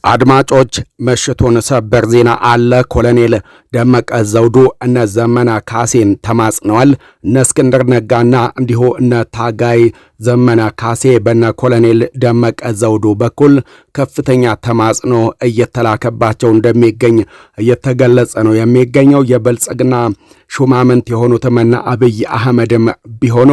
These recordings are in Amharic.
አድማጮች ምሽቱን ሰበር ዜና አለ። ኮሎኔል ደመቀ ዘውዱ እነ ዘመነ ካሴን ተማጽነዋል። እነ እስክንድር ነጋና እንዲሁ እነ ታጋይ ዘመነ ካሴ በነ ኮሎኔል ደመቀ ዘውዱ በኩል ከፍተኛ ተማጽኖ እየተላከባቸው እንደሚገኝ እየተገለጸ ነው የሚገኘው። የብልጽግና ሹማምንት የሆኑትም እነ አብይ አህመድም ቢሆኑ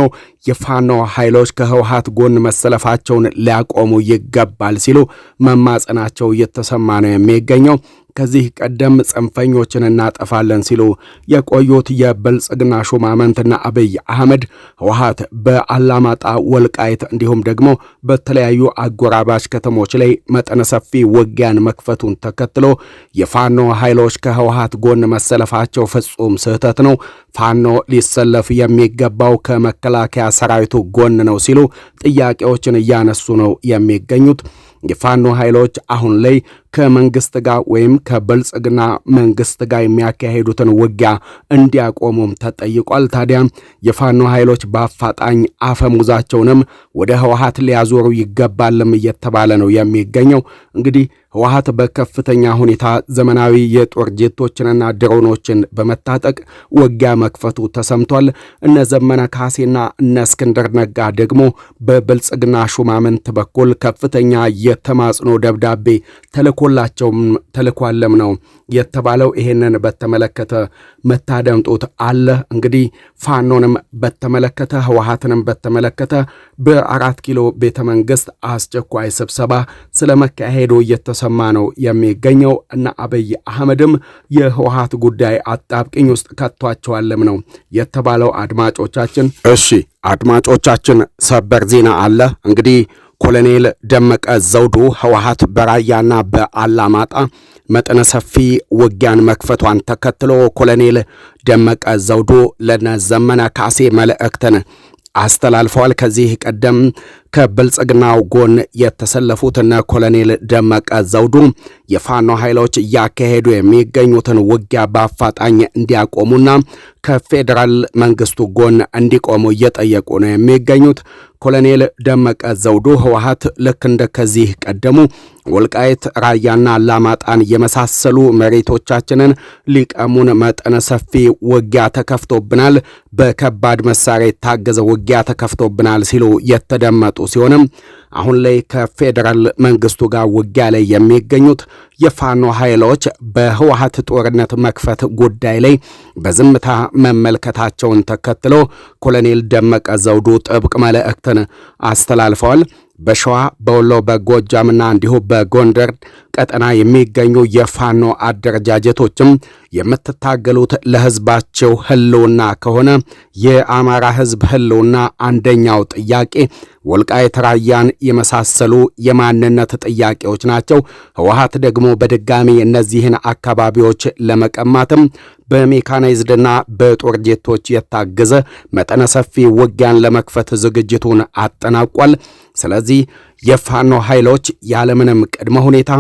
የፋኖ ኃይሎች ከህወሓት ጎን መሰለፋቸውን ሊያቆሙ ይገባል ሲሉ መማጸናቸው እየተሰማ ነው የሚገኘው። ከዚህ ቀደም ጽንፈኞችን እናጠፋለን ሲሉ የቆዩት የብልጽግና ሹማምንትና አብይ አህመድ ህወሓት በአላማጣ ወልቃይት እንዲሁም ደግሞ በተለያዩ አጎራባች ከተሞች ላይ መጠነ ሰፊ ውጊያን መክፈቱን ተከትሎ የፋኖ ኃይሎች ከህወሓት ጎን መሰለፋቸው ፍጹም ስህተት ነው፣ ፋኖ ሊሰለፍ የሚገባው ከመከላከያ ሰራዊቱ ጎን ነው ሲሉ ጥያቄዎችን እያነሱ ነው የሚገኙት። የፋኖ ኃይሎች አሁን ላይ ከመንግስት ጋር ወይም ከብልጽግና መንግስት ጋር የሚያካሄዱትን ውጊያ እንዲያቆሙም ተጠይቋል። ታዲያ የፋኖ ኃይሎች በአፋጣኝ አፈሙዛቸውንም ወደ ህወሓት ሊያዞሩ ይገባልም እየተባለ ነው የሚገኘው። እንግዲህ ህወሓት በከፍተኛ ሁኔታ ዘመናዊ የጦር ጄቶችንና ድሮኖችን በመታጠቅ ውጊያ መክፈቱ ተሰምቷል። እነ ዘመነ ካሴና እነ እስክንድር ነጋ ደግሞ በብልጽግና ሹማምንት በኩል ከፍተኛ የተማጽኖ ደብዳቤ ተልኳለም ነው የተባለው። ይሄንን በተመለከተ መታደምጡት አለ። እንግዲህ ፋኖንም በተመለከተ ህወሓትንም በተመለከተ በ4 ኪሎ ቤተ መንግስት አስቸኳይ ስብሰባ ስለመካሄዱ እየተሰማ ነው የሚገኘው። እና አብይ አህመድም የህወሓት ጉዳይ አጣብቅኝ ውስጥ ከቷቸዋለም ነው የተባለው። አድማጮቻችን አድማጮቻችን ሰበር ዜና አለ። እንግዲህ ኮሎኔል ደመቀ ዘውዱ ህወሓት በራያና በአላማጣ መጠነ ሰፊ ውጊያን መክፈቷን ተከትሎ ኮሎኔል ደመቀ ዘውዱ ለነ ዘመነ ካሴ መልእክትን አስተላልፈዋል። ከዚህ ቀደም ከብልጽግናው ጎን የተሰለፉት እነ ኮሎኔል ደመቀ ዘውዱ የፋኖ ኃይሎች እያካሄዱ የሚገኙትን ውጊያ በአፋጣኝ እንዲያቆሙና ከፌዴራል መንግስቱ ጎን እንዲቆሙ እየጠየቁ ነው የሚገኙት። ኮሎኔል ደመቀ ዘውዱ ህወሓት ልክ እንደ ከዚህ ቀደሙ ወልቃይት ራያና አላማጣን የመሳሰሉ መሬቶቻችንን ሊቀሙን መጠነ ሰፊ ውጊያ ተከፍቶብናል፣ በከባድ መሳሪያ የታገዘ ውጊያ ተከፍቶብናል ሲሉ የተደመጡ ሲሆንም አሁን ላይ ከፌዴራል መንግስቱ ጋር ውጊያ ላይ የሚገኙት የፋኖ ኃይሎች በህወሓት ጦርነት መክፈት ጉዳይ ላይ በዝምታ መመልከታቸውን ተከትሎ ኮሎኔል ደመቀ ዘውዱ ጥብቅ መልእክትን አስተላልፈዋል። በሸዋ በወሎ በጎጃምና እንዲሁ በጎንደር ቀጠና የሚገኙ የፋኖ አደረጃጀቶችም የምትታገሉት ለህዝባቸው ህልውና ከሆነ የአማራ ህዝብ ህልውና አንደኛው ጥያቄ ወልቃይት ራያን የመሳሰሉ የማንነት ጥያቄዎች ናቸው። ህወሓት ደግሞ በድጋሚ እነዚህን አካባቢዎች ለመቀማትም በሜካናይዝድና በጦር ጄቶች የታገዘ መጠነ ሰፊ ውጊያን ለመክፈት ዝግጅቱን አጠናቋል። ስለዚህ የፋኖ ኃይሎች ያለምንም ቅድመ ሁኔታ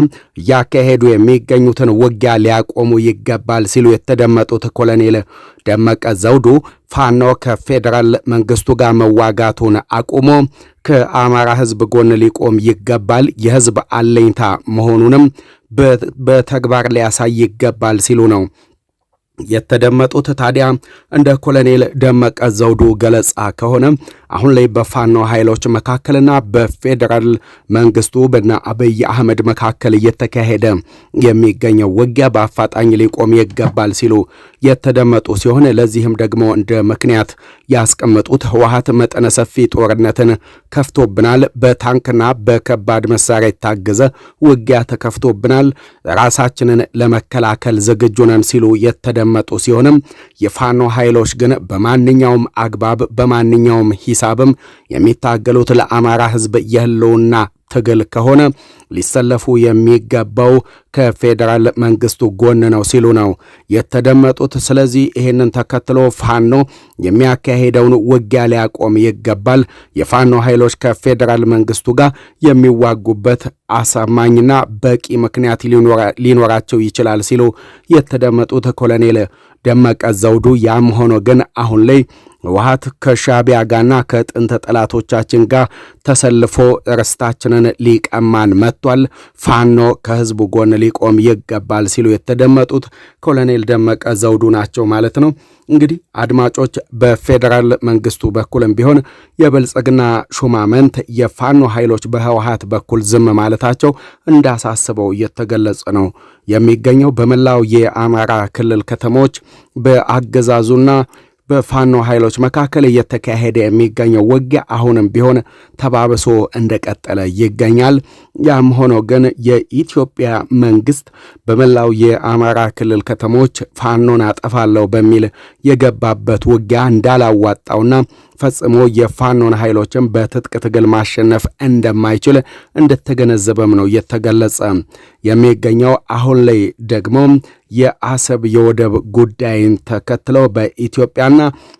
እያካሄዱ የሚገኙትን ውጊያ ሊያቆሙ ይገባል ሲሉ የተደመጡት ኮሎኔል ደመቀ ዘውዱ ፋኖ ከፌዴራል መንግስቱ ጋር መዋጋቱን አቁሞ ከአማራ ህዝብ ጎን ሊቆም ይገባል፣ የህዝብ አለኝታ መሆኑንም በተግባር ሊያሳይ ይገባል ሲሉ ነው የተደመጡት። ታዲያ እንደ ኮሎኔል ደመቀ ዘውዱ ገለጻ ከሆነ አሁን ላይ በፋኖ ኃይሎች መካከልና በፌዴራል መንግስቱ በና አብይ አህመድ መካከል እየተካሄደ የሚገኘው ውጊያ በአፋጣኝ ሊቆም ይገባል ሲሉ የተደመጡ ሲሆን ለዚህም ደግሞ እንደ ምክንያት ያስቀመጡት ህወሓት መጠነ ሰፊ ጦርነትን ከፍቶብናል፣ በታንክና በከባድ መሳሪያ የታገዘ ውጊያ ተከፍቶብናል፣ ራሳችንን ለመከላከል ዝግጁ ነን ሲሉ የተደመጡ ሲሆንም የፋኖ ኃይሎች ግን በማንኛውም አግባብ በማንኛውም ሂሳብም የሚታገሉት ለአማራ ህዝብ የህልውና ትግል ከሆነ ሊሰለፉ የሚገባው ከፌዴራል መንግስቱ ጎን ነው ሲሉ ነው የተደመጡት። ስለዚህ ይህንን ተከትሎ ፋኖ የሚያካሄደውን ውጊያ ሊያቆም ይገባል፣ የፋኖ ኃይሎች ከፌዴራል መንግስቱ ጋር የሚዋጉበት አሳማኝና በቂ ምክንያት ሊኖራቸው ይችላል ሲሉ የተደመጡት ኮሎኔል ደመቀ ዘውዱ ያም ሆኖ ግን አሁን ላይ ህወሓት ከሻዕቢያ ጋርና ከጥንት ጠላቶቻችን ጋር ተሰልፎ ርስታችንን ሊቀማን መጥቷል፣ ፋኖ ከህዝቡ ጎን ሊቆም ይገባል ሲሉ የተደመጡት ኮሎኔል ደመቀ ዘውዱ ናቸው ማለት ነው። እንግዲህ አድማጮች በፌዴራል መንግስቱ በኩልም ቢሆን የብልጽግና ሹማምንት የፋኖ ኃይሎች በህወሓት በኩል ዝም ማለታቸው እንዳሳስበው እየተገለጸ ነው የሚገኘው። በመላው የአማራ ክልል ከተሞች በአገዛዙና በፋኖ ኃይሎች መካከል እየተካሄደ የሚገኘው ውጊያ አሁንም ቢሆን ተባብሶ እንደቀጠለ ይገኛል። ያም ሆኖ ግን የኢትዮጵያ መንግስት በመላው የአማራ ክልል ከተሞች ፋኖን አጠፋለሁ በሚል የገባበት ውጊያ እንዳላዋጣውና ፈጽሞ የፋኖን ኃይሎችን በትጥቅ ትግል ማሸነፍ እንደማይችል እንደተገነዘበም ነው የተገለጸ የሚገኘው። አሁን ላይ ደግሞ የአሰብ የወደብ ጉዳይን ተከትለው በኢትዮጵያና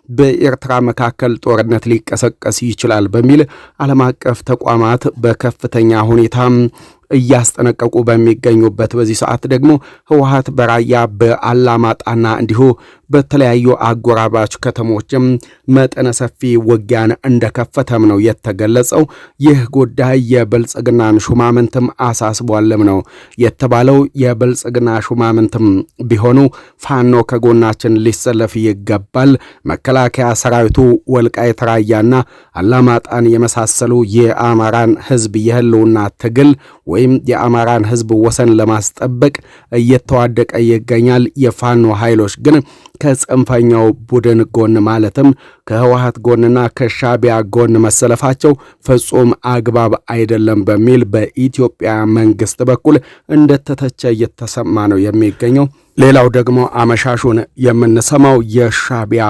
በኤርትራ መካከል ጦርነት ሊቀሰቀስ ይችላል በሚል ዓለም አቀፍ ተቋማት በከፍተኛ ሁኔታ እያስጠነቀቁ በሚገኙበት በዚህ ሰዓት ደግሞ ህወሓት በራያ በአላማጣና እንዲሁ በተለያዩ አጎራባች ከተሞችም መጠነ ሰፊ ውጊያን እንደከፈተም ነው የተገለጸው። ይህ ጉዳይ የብልጽግናን ሹማምንትም አሳስቧልም ነው የተባለው። የብልጽግና ሹማምንትም ቢሆኑ ፋኖ ከጎናችን ሊሰለፍ ይገባል፣ መከላከያ ሰራዊቱ ወልቃይት ራያና አላማጣን የመሳሰሉ የአማራን ህዝብ የህልውና ትግል ወይም የአማራን ህዝብ ወሰን ለማስጠበቅ እየተዋደቀ ይገኛል። የፋኖ ኃይሎች ግን ከጽንፈኛው ቡድን ጎን ማለትም ከህወሓት ጎንና ከሻዕቢያ ጎን መሰለፋቸው ፍጹም አግባብ አይደለም በሚል በኢትዮጵያ መንግስት በኩል እንደተተቸ እየተሰማ ነው የሚገኘው። ሌላው ደግሞ አመሻሹን የምንሰማው የሻዕቢያ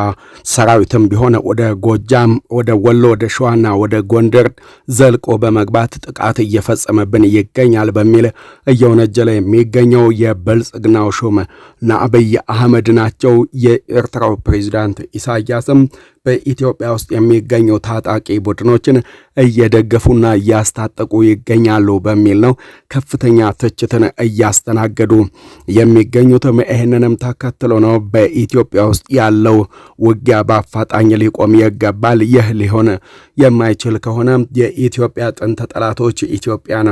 ሰራዊትም ቢሆን ወደ ጎጃም፣ ወደ ወሎ፣ ወደ ሸዋና ወደ ጎንደር ዘልቆ በመግባት ጥቃት እየፈጸመብን ይገኛል በሚል እየወነጀለ የሚገኘው የብልጽግናው ሹም አብይ አህመድ ናቸው። የኤርትራው ፕሬዝዳንት ኢሳያስም በኢትዮጵያ ውስጥ የሚገኙ ታጣቂ ቡድኖችን እየደገፉና እያስታጠቁ ይገኛሉ በሚል ነው ከፍተኛ ትችትን እያስተናገዱ የሚገኙትም። ይህንንም ተከትሎ ነው በኢትዮጵያ ውስጥ ያለው ውጊያ በአፋጣኝ ሊቆም ይገባል። ይህ ሊሆን የማይችል ከሆነ የኢትዮጵያ ጥንት ጠላቶች ኢትዮጵያን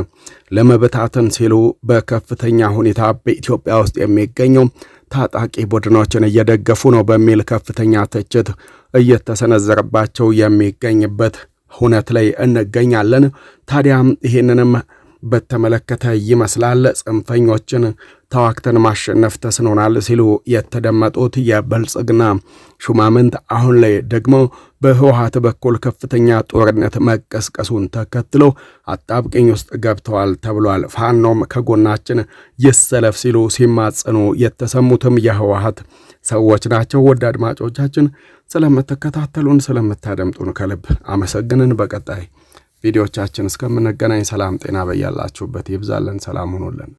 ለመበታተን ሲሉ በከፍተኛ ሁኔታ በኢትዮጵያ ውስጥ የሚገኙ ታጣቂ ቡድኖችን እየደገፉ ነው በሚል ከፍተኛ ትችት እየተሰነዘረባቸው የሚገኝበት ሁነት ላይ እንገኛለን። ታዲያም ይህንንም በተመለከተ ይመስላል ጽንፈኞችን ተዋክተን ማሸነፍ ተስኖናል ሲሉ የተደመጡት የብልጽግና ሹማምንት አሁን ላይ ደግሞ በህወሓት በኩል ከፍተኛ ጦርነት መቀስቀሱን ተከትሎ አጣብቂኝ ውስጥ ገብተዋል ተብሏል። ፋኖም ከጎናችን ይሰለፍ ሲሉ ሲማጸኑ የተሰሙትም የህወሓት ሰዎች ናቸው። ወደ አድማጮቻችን ስለምትከታተሉን ስለምታደምጡን ከልብ አመሰግንን። በቀጣይ ቪዲዮቻችን እስከምንገናኝ ሰላም ጤና በያላችሁበት ይብዛልን። ሰላም ሁኑልን።